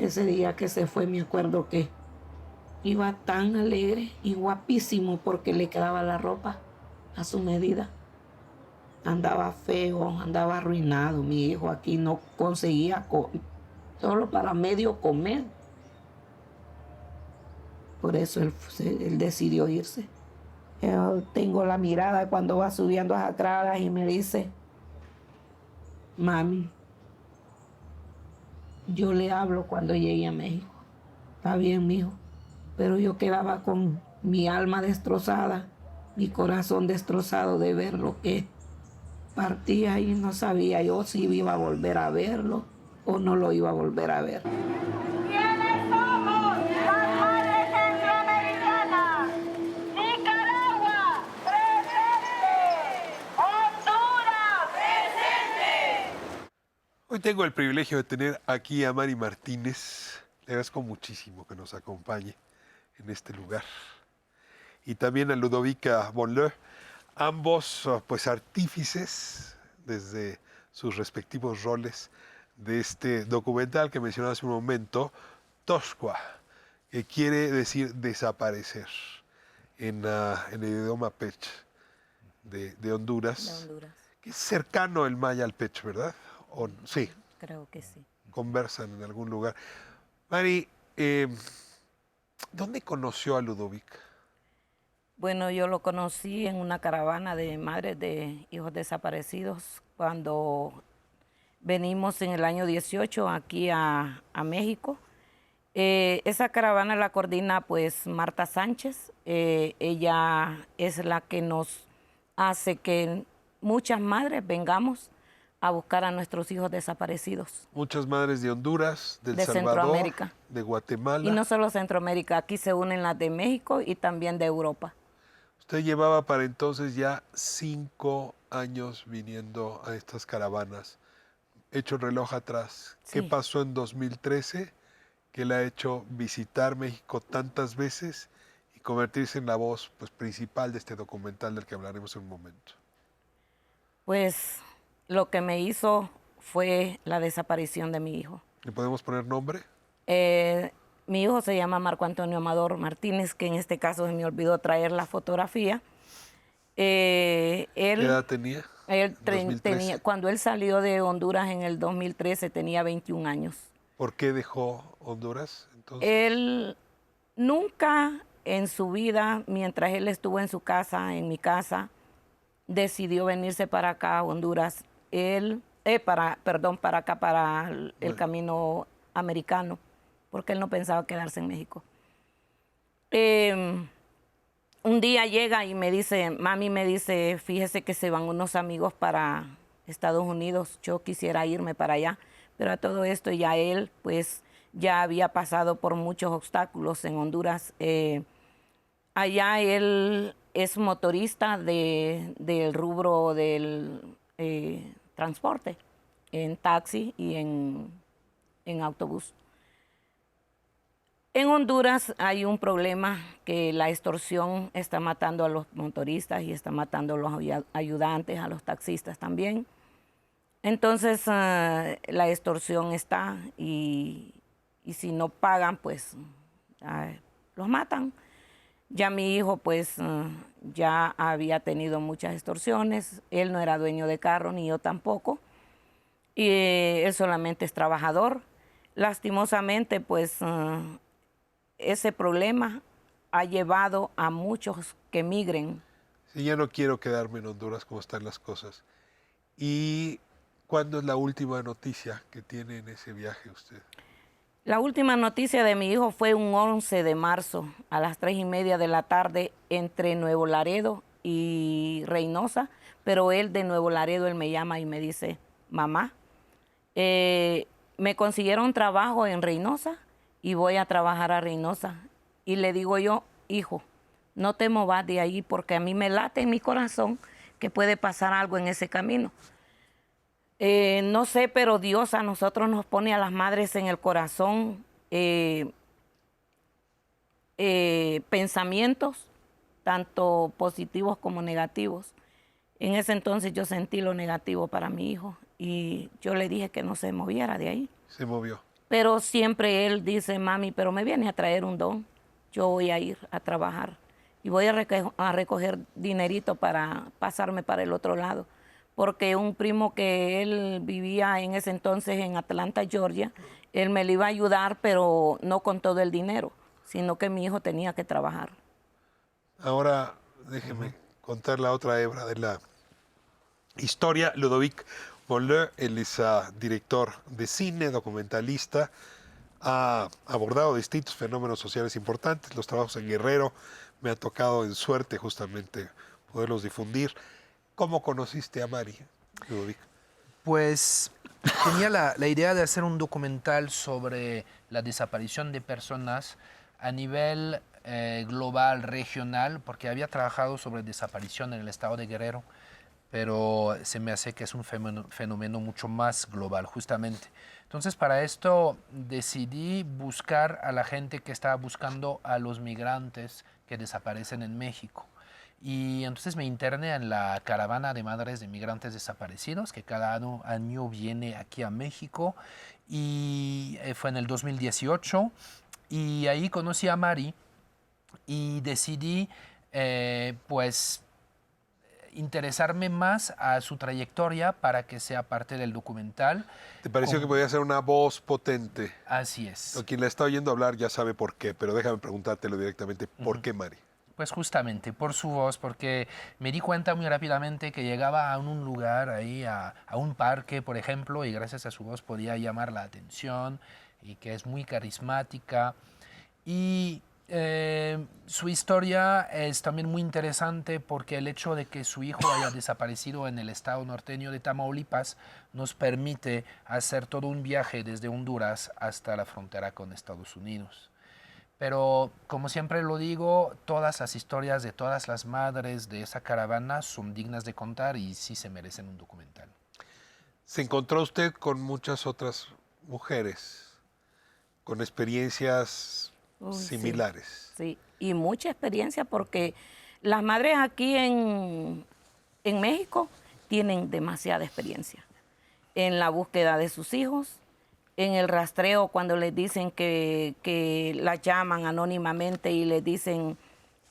Ese día que se fue, me acuerdo que iba tan alegre y guapísimo porque le quedaba la ropa a su medida. Andaba feo, andaba arruinado. Mi hijo aquí no conseguía solo para medio comer. Por eso él decidió irse. Yo tengo la mirada cuando va subiendo a gradas y me dice, mami, yo le hablo cuando llegue a México. Está bien, mijo. Pero yo quedaba con mi alma destrozada, mi corazón destrozado de ver lo que partía y no sabía yo si iba a volver a verlo o no lo iba a volver a ver. ¿Quiénes somos? Las Madres Centroamericanas. Nicaragua, presente. Honduras, presente. Hoy tengo el privilegio de tener aquí a Mari Martínez. Le agradezco muchísimo que nos acompañe en este lugar. Y también a Ludovica Bonleu, ambos pues artífices desde sus respectivos roles de este documental que mencionaba hace un momento, Toshqua, que quiere decir desaparecer en el idioma Pech de Honduras. De Honduras. Que es cercano el maya al Pech, ¿verdad? Sí, Creo que sí. conversan en algún lugar. Mari, ¿dónde conoció a Ludovic? Bueno, yo lo conocí en una caravana de madres de hijos desaparecidos cuando venimos en el año 18 aquí a México. Esa caravana la coordina pues Marta Sánchez. Ella es la que nos hace que muchas madres vengamos a buscar a nuestros hijos desaparecidos. Muchas madres de Honduras, del De Salvador, Centroamérica. de Guatemala. Y no solo Centroamérica, aquí se unen las de México y también de Europa. Usted llevaba para entonces ya 5 años viniendo a estas caravanas. Hecho el reloj atrás. Sí. ¿Qué pasó en 2013 que la ha hecho visitar México tantas veces y convertirse en la voz pues, principal de este documental del que hablaremos en un momento? Pues lo que me hizo fue la desaparición de mi hijo. ¿Le podemos poner nombre? Mi hijo se llama Marco Antonio Amador Martínez, que en este caso se me olvidó traer la fotografía. ¿Qué edad tenía? Él 2013. cuando él salió de Honduras en el 2013 tenía 21 años. ¿Por qué dejó Honduras entonces? Él nunca en su vida, mientras él estuvo en su casa, en mi casa, decidió venirse para acá a Honduras. Para acá, para el camino americano, porque él no pensaba quedarse en México. Un día llega y me dice, mami me dice, fíjese que se van unos amigos para Estados Unidos, yo quisiera irme para allá, pero a todo esto ya él pues ya había pasado por muchos obstáculos en Honduras. Allá él es motorista del rubro del transporte, en taxi y en autobús. En Honduras hay un problema que la extorsión está matando a los motoristas y está matando a los ayudantes, a los taxistas también. Entonces la extorsión está y si no pagan, pues los matan. Ya mi hijo pues ya había tenido muchas extorsiones, él no era dueño de carro, ni yo tampoco, y él solamente es trabajador. Lastimosamente pues ese problema ha llevado a muchos que migren. Sí, ya no quiero quedarme en Honduras como están las cosas. ¿Y cuándo es la última noticia que tiene en ese viaje usted? La última noticia de mi hijo fue un 11 de marzo a las 3:30 de la tarde entre Nuevo Laredo y Reynosa, pero él de Nuevo Laredo, él me llama y me dice, mamá, me consiguieron trabajo en Reynosa y voy a trabajar a Reynosa. Y le digo yo, hijo, no te movas de ahí porque a mí me late en mi corazón que puede pasar algo en ese camino. No sé, pero Dios a nosotros nos pone a las madres en el corazón pensamientos, tanto positivos como negativos. En ese entonces yo sentí lo negativo para mi hijo y yo le dije que no se moviera de ahí. Se movió. Pero siempre él dice, mami, pero me viene a traer un don. Yo voy a ir a trabajar y voy a recoger dinerito para pasarme para el otro lado. Porque un primo que él vivía en ese entonces en Atlanta, Georgia, él me lo iba a ayudar, pero no con todo el dinero, sino que mi hijo tenía que trabajar. Ahora déjeme contar la otra hebra de la historia. Ludovic Bonleu, él es director de cine, documentalista, ha abordado distintos fenómenos sociales importantes, los trabajos en Guerrero, me ha tocado en suerte justamente poderlos difundir. ¿Cómo conociste a Mari, Ludovic? Pues tenía la idea de hacer un documental sobre la desaparición de personas a nivel global, regional, porque había trabajado sobre desaparición en el estado de Guerrero, pero se me hace que es un fenómeno mucho más global, justamente. Entonces, para esto decidí buscar a la gente que estaba buscando a los migrantes que desaparecen en México. Y entonces me interné en la caravana de madres de migrantes desaparecidos, que cada año viene aquí a México, y fue en el 2018, y ahí conocí a Mari y decidí, pues, interesarme más a su trayectoria para que sea parte del documental. ¿Te pareció que podía ser una voz potente? Así es. O quien la está oyendo hablar ya sabe por qué, pero déjame preguntártelo directamente. ¿Por qué Mari? Pues justamente por su voz, porque me di cuenta muy rápidamente que llegaba a un lugar, ahí a un parque, por ejemplo, y gracias a su voz podía llamar la atención y que es muy carismática. Y su historia es también muy interesante porque el hecho de que su hijo haya desaparecido en el estado norteño de Tamaulipas nos permite hacer todo un viaje desde Honduras hasta la frontera con Estados Unidos. Pero como siempre lo digo, todas las historias de todas las madres de esa caravana son dignas de contar y sí se merecen un documental. Se encontró usted con muchas otras mujeres con experiencias similares. Sí, y mucha experiencia porque las madres aquí en México tienen demasiada experiencia en la búsqueda de sus hijos, en el rastreo cuando les dicen que las llaman anónimamente y les dicen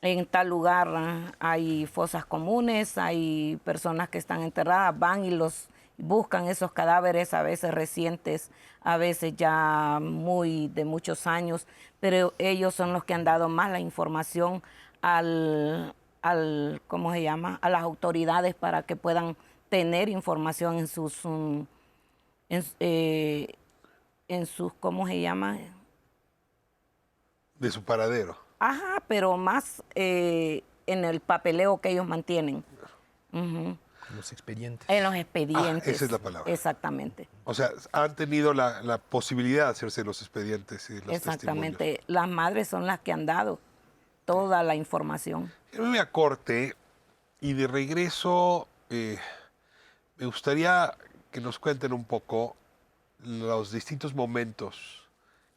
en tal lugar hay fosas comunes, hay personas que están enterradas, van y los buscan esos cadáveres, a veces recientes, a veces ya muy de muchos años, pero ellos son los que han dado más la información ¿cómo se llama?, a las autoridades para que puedan tener información en sus ¿cómo se llama? De su paradero. Ajá, pero más en el papeleo que ellos mantienen. Los expedientes. En los expedientes. Esa es la palabra. Exactamente. O sea, han tenido la posibilidad de hacerse los expedientes y los Exactamente. testimonios. Las madres son las que han dado toda la información. Yo me voy a corte y de regreso me gustaría que nos cuenten un poco los distintos momentos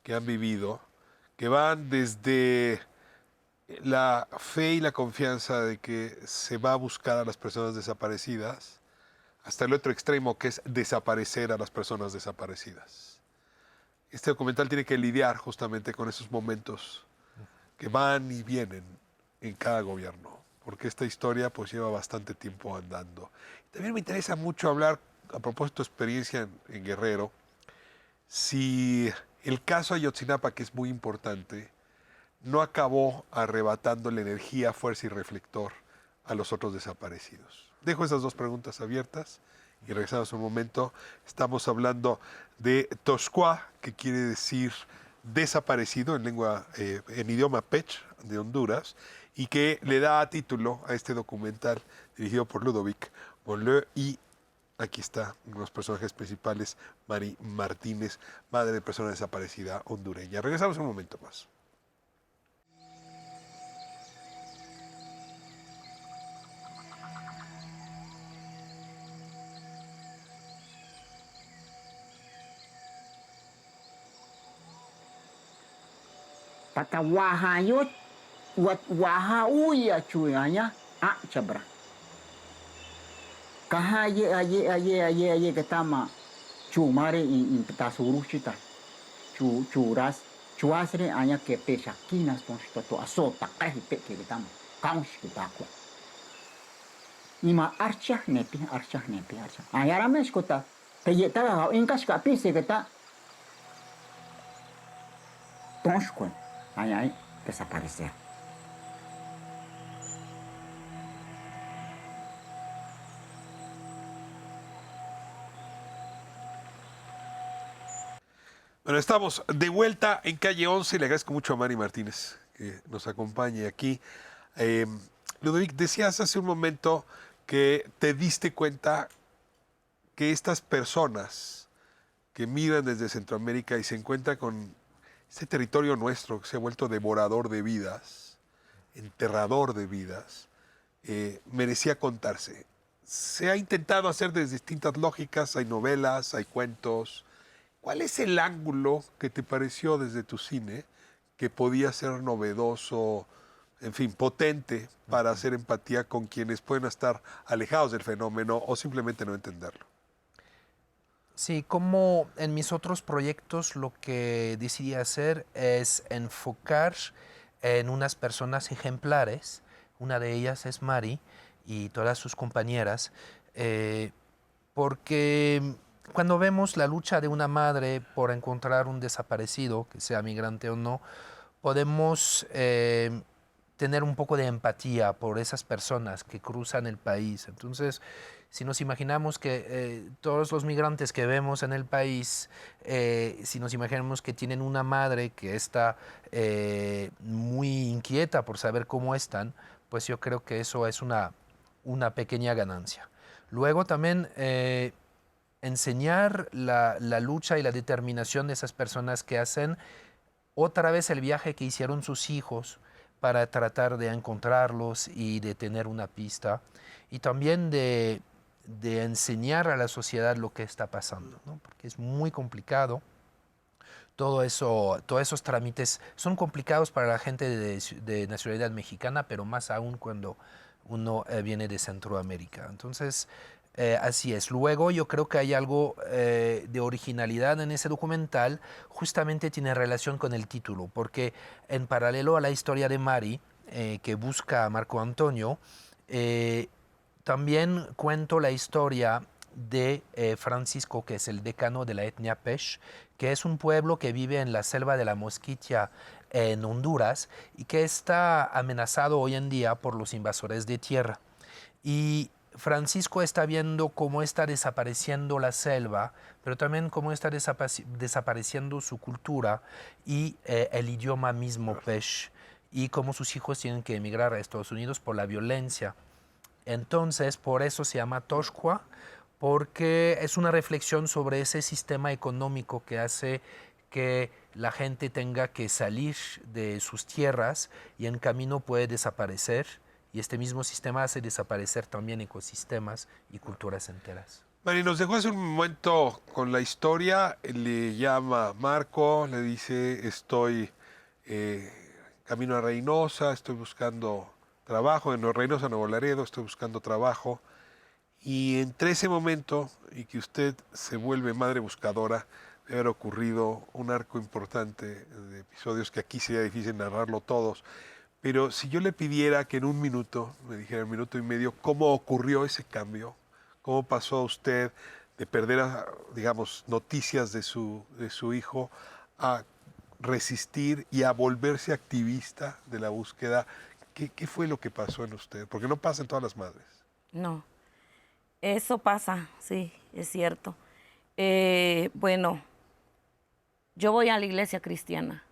que han vivido, que van desde la fe y la confianza de que se va a buscar a las personas desaparecidas, hasta el otro extremo que es desaparecer a las personas desaparecidas. Este documental tiene que lidiar justamente con esos momentos que van y vienen en cada gobierno, porque esta historia pues lleva bastante tiempo andando. También me interesa mucho hablar, a propósito de experiencia en Guerrero, si el caso Ayotzinapa, que es muy importante, no acabó arrebatando la energía, fuerza y reflector a los otros desaparecidos. Dejo esas dos preguntas abiertas y regresamos un momento. Estamos hablando de Toxcuá, que quiere decir desaparecido en idioma pech de Honduras, y que le da título a este documental dirigido por Ludovic Bonleu. Y aquí está uno de los personajes principales, Mari Martínez, madre de persona desaparecida hondureña. Regresamos un momento más. Pata wahayot wat wahauya chuyanya chabra. Kahaye aye que tama chumare in petasuru chita. churas, chuasre anya que pecha quinas con esto azota, caji pe que le damos, caos que taco. Ima archa nepi, archa. Ayara me escuta, te yeta en casca pise que está. Tonsco, ay, desaparecer. Bueno, estamos de vuelta en calle 11. Le agradezco mucho a Mari Martínez que nos acompañe aquí. Ludovic, decías hace un momento que te diste cuenta que estas personas que miran desde Centroamérica y se encuentran con este territorio nuestro que se ha vuelto devorador de vidas, enterrador de vidas, merecía contarse. Se ha intentado hacer desde distintas lógicas, hay novelas, hay cuentos. ¿Cuál es el ángulo que te pareció desde tu cine que podía ser novedoso, en fin, potente para hacer empatía con quienes pueden estar alejados del fenómeno o simplemente no entenderlo? Sí, como en mis otros proyectos lo que decidí hacer es enfocar en unas personas ejemplares. Una de ellas es Mari y todas sus compañeras, porque cuando vemos la lucha de una madre por encontrar un desaparecido, que sea migrante o no, podemos tener un poco de empatía por esas personas que cruzan el país. Entonces, si nos imaginamos que todos los migrantes que vemos en el país, si nos imaginamos que tienen una madre que está muy inquieta por saber cómo están, pues yo creo que eso es una pequeña ganancia. Luego también enseñar la lucha y la determinación de esas personas que hacen otra vez el viaje que hicieron sus hijos para tratar de encontrarlos y de tener una pista, y también de enseñar a la sociedad lo que está pasando, ¿no? Porque es muy complicado. Todo eso, todos esos trámites son complicados para la gente de nacionalidad mexicana, pero más aún cuando uno viene de Centroamérica. Entonces, así es. Luego yo creo que hay algo de originalidad en ese documental, justamente tiene relación con el título, porque en paralelo a la historia de Mari, que busca a Marco Antonio, también cuento la historia de Francisco, que es el decano de la etnia Pesh, que es un pueblo que vive en la selva de la Mosquitia en Honduras y que está amenazado hoy en día por los invasores de tierra. Y Francisco está viendo cómo está desapareciendo la selva, pero también cómo está desapareciendo su cultura y el idioma mismo Pesh, y cómo sus hijos tienen que emigrar a Estados Unidos por la violencia. Entonces, por eso se llama Toshqua, porque es una reflexión sobre ese sistema económico que hace que la gente tenga que salir de sus tierras y en camino puede desaparecer, y este mismo sistema hace desaparecer también ecosistemas y culturas enteras. Mari, nos dejó hace un momento con la historia, le llama Marco, le dice, estoy camino a Reynosa, estoy buscando trabajo, en Reynosa, Nuevo Laredo, estoy buscando trabajo. Y entre ese momento y que usted se vuelve madre buscadora, debe haber ocurrido un arco importante de episodios que aquí sería difícil narrarlo todos. Pero si yo le pidiera que en un minuto, me dijera un minuto y medio, ¿cómo ocurrió ese cambio? ¿Cómo pasó a usted de perder, digamos, noticias de su hijo a resistir y a volverse activista de la búsqueda? ¿Qué fue lo que pasó en usted? Porque no pasa en todas las madres. No, eso pasa, sí, es cierto. Bueno, yo voy a la iglesia cristiana.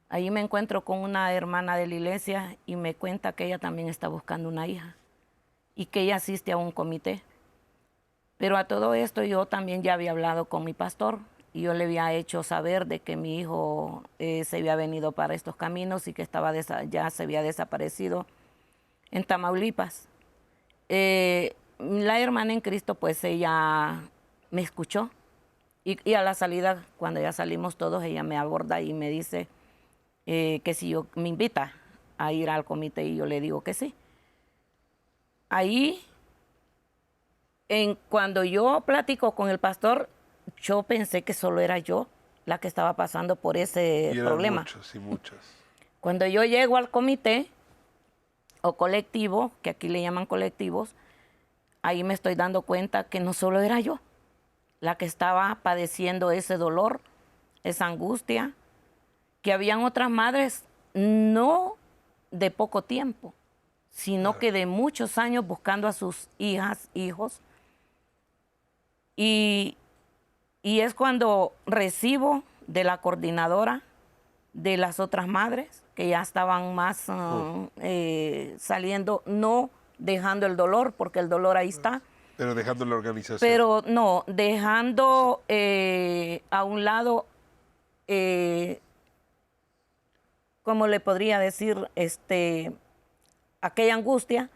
Allí me encuentro con una hermana de la iglesia y me cuenta que ella también está buscando una hija y que ella asiste a un comité. Pero a todo esto yo también ya había hablado con mi pastor y yo le había hecho saber de que mi hijo se había venido para estos caminos y que ya se había desaparecido en Tamaulipas. La hermana en Cristo, pues ella me escuchó y a la salida, cuando ya salimos todos, ella me aborda y me dice que si yo me invita a ir al comité, y yo le digo que sí. Ahí, cuando yo platico con el pastor, yo pensé que solo era yo la que estaba pasando por ese Y eran problema. muchos y muchas. Cuando yo llego al comité o colectivo, que aquí le llaman colectivos, ahí me estoy dando cuenta que no solo era yo la que estaba padeciendo ese dolor, esa angustia, que habían otras madres no de poco tiempo, sino que de muchos años buscando a sus hijas, hijos. Y es cuando recibo de la coordinadora de las otras madres que ya estaban más saliendo, no dejando el dolor, porque el dolor ahí está, Pero dejando la organización. pero no, dejando a un lado, ¿cómo le podría decir? Aquella angustia,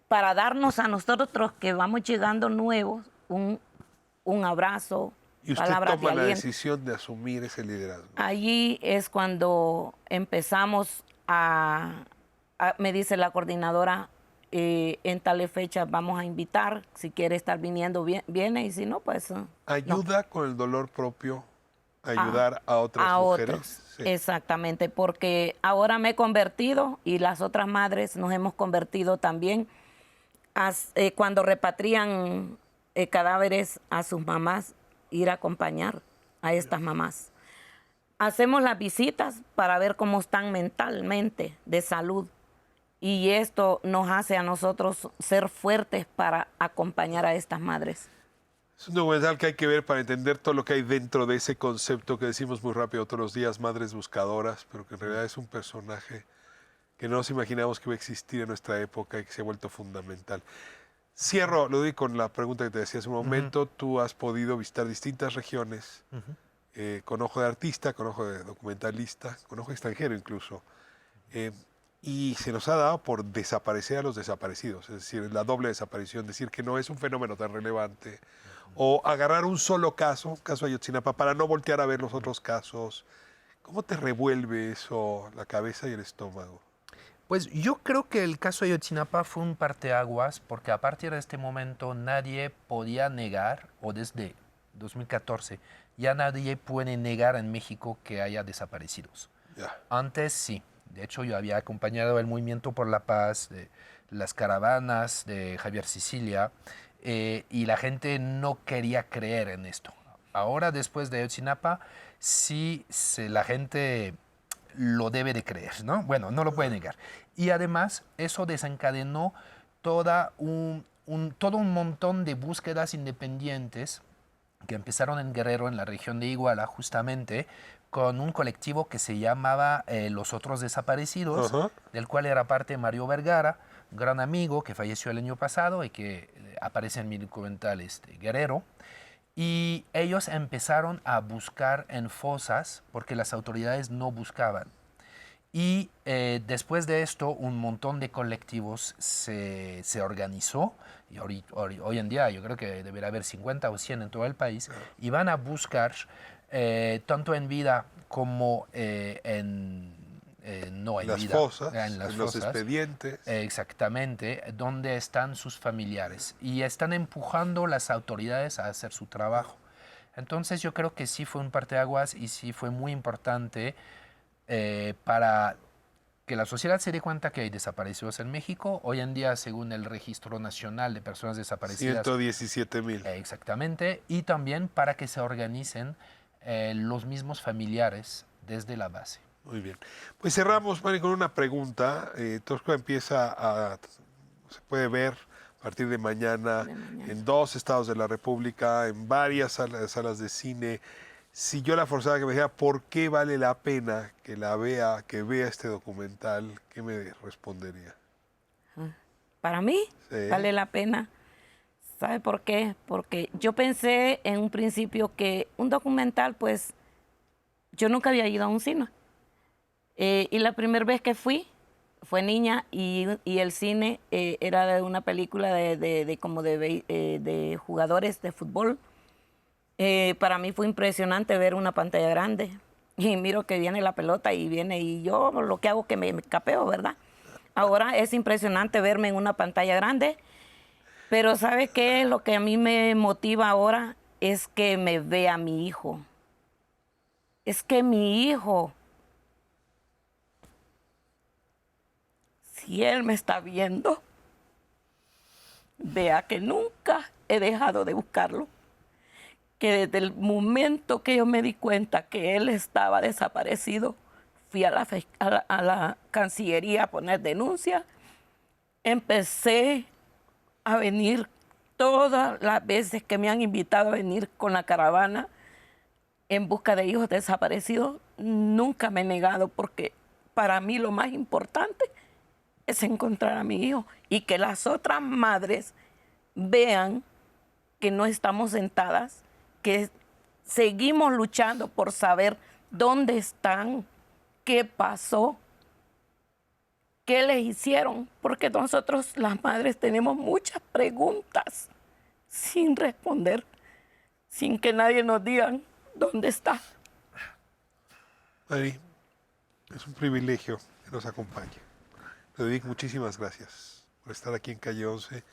para darnos a nosotros que vamos llegando nuevos un abrazo, Y usted palabras de toma la aliento. decisión de asumir ese liderazgo. Allí es cuando empezamos me dice la coordinadora, en tales fechas vamos a invitar, si quiere estar viniendo, viene, y si no, pues no. Ayuda con el dolor propio, ayudar a otras A mujeres. otros, Sí. exactamente, porque ahora me he convertido y las otras madres nos hemos convertido también cuando repatrian cadáveres a sus mamás, ir a acompañar a estas mamás. Hacemos las visitas para ver cómo están mentalmente, de salud, y esto nos hace a nosotros ser fuertes para acompañar a estas madres. Es un documental que hay que ver para entender todo lo que hay dentro de ese concepto que decimos muy rápido todos los días, madres buscadoras, pero que en realidad es un personaje que no nos imaginamos que va a existir en nuestra época y que se ha vuelto fundamental. Cierro, lo digo con la pregunta que te decía hace un momento. Tú has podido visitar distintas regiones con ojo de artista, con ojo de documentalista, con ojo extranjero incluso. Y se nos ha dado por desaparecer a los desaparecidos, es decir, la doble desaparición, decir que no es un fenómeno tan relevante, o agarrar un solo caso, caso Ayotzinapa, para no voltear a ver los otros casos. ¿Cómo te revuelve eso la cabeza y el estómago? Pues yo creo que el caso de Ayotzinapa fue un parteaguas porque a partir de este momento nadie podía negar, o desde 2014, ya nadie puede negar en México que haya desaparecidos. Ya. Antes sí. De hecho, yo había acompañado el Movimiento por la Paz, de las caravanas de Javier Sicilia, y la gente no quería creer en esto. Ahora, después de Ayotzinapa, sí la gente lo debe de creer, ¿no? Bueno, no lo puede negar. Y además, eso desencadenó todo un montón de búsquedas independientes que empezaron en Guerrero, en la región de Iguala, justamente, con un colectivo que se llamaba Los Otros Desaparecidos, del cual era parte Mario Vergara, un gran amigo que falleció el año pasado y que aparece en mi documental Guerrero. Y ellos empezaron a buscar en fosas porque las autoridades no buscaban. Y después de esto, un montón de colectivos se organizó, y hoy en día yo creo que debería haber 50 o 100 en todo el país, y van a buscar, tanto en vida como no en las vida, fosas, en las en los fosas, expedientes. exactamente, donde están sus familiares. Y están empujando las autoridades a hacer su trabajo. Entonces yo creo que sí fue un parteaguas y sí fue muy importante para que la sociedad se dé cuenta que hay desaparecidos en México. Hoy en día, según el Registro Nacional de Personas Desaparecidas. 117,000. Exactamente. Y también para que se organicen los mismos familiares desde la base. Muy bien. Pues cerramos, Mari, con una pregunta. Tosco se puede ver a partir de mañana en 2 estados de la República, en varias salas de cine. Si yo la forzara que me dijera por qué vale la pena que vea este documental, ¿qué me respondería? Para mí, Sí. vale la pena. ¿Sabe por qué? Porque yo pensé en un principio que un documental, pues, yo nunca había ido a un cine. Y la primera vez que fui, fue niña, y el cine era de una película de jugadores de fútbol. Para mí fue impresionante ver una pantalla grande. Y miro que viene la pelota y yo lo que hago es que me capeo, ¿verdad? Ahora es impresionante verme en una pantalla grande. Pero ¿sabe qué? Lo que a mí me motiva ahora es que me vea mi hijo. es que mi hijo, si él me está viendo, vea que nunca he dejado de buscarlo, que desde el momento que yo me di cuenta que él estaba desaparecido, fui a la Cancillería a poner denuncia, empecé a venir todas las veces que me han invitado a venir con la caravana en busca de hijos desaparecidos, nunca me he negado porque para mí lo más importante es encontrar a mi hijo y que las otras madres vean que no estamos sentadas, que seguimos luchando por saber dónde están, qué pasó, qué les hicieron, porque nosotros las madres tenemos muchas preguntas sin responder, sin que nadie nos diga dónde está. Mari, es un privilegio que nos acompañe. Ludovic, muchísimas gracias por estar aquí en Calle 11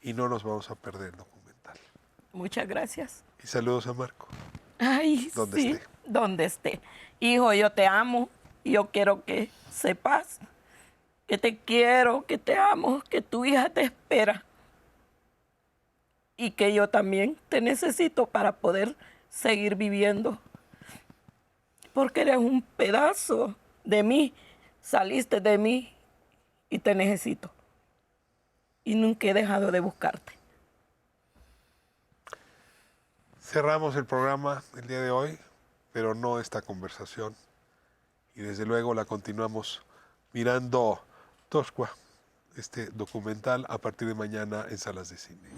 y no nos vamos a perder el documental. Muchas gracias. Y saludos a Marco. Ay, Donde sí, esté. donde esté. Hijo, yo te amo y yo quiero que sepas que te quiero, que te amo, que tu hija te espera y que yo también te necesito para poder seguir viviendo. Porque eres un pedazo de mí, saliste de mí y te necesito. Y nunca he dejado de buscarte. Cerramos el programa el día de hoy, pero no esta conversación. Y desde luego la continuamos mirando Toscua, este documental, a partir de mañana en salas de cine.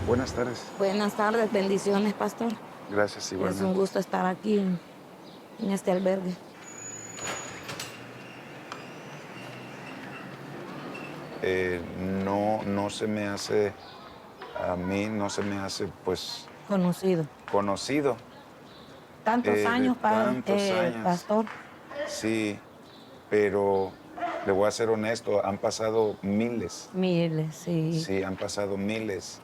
Buenas tardes. Buenas tardes, bendiciones, pastor. Gracias, Es un igualmente. gusto estar aquí en este albergue. No se me hace, a mí no se me hace, pues, Conocido. conocido. Tantos De años, tantos años. pastor. Sí, pero le voy a ser honesto, han pasado miles. Miles, sí. Sí, han pasado miles.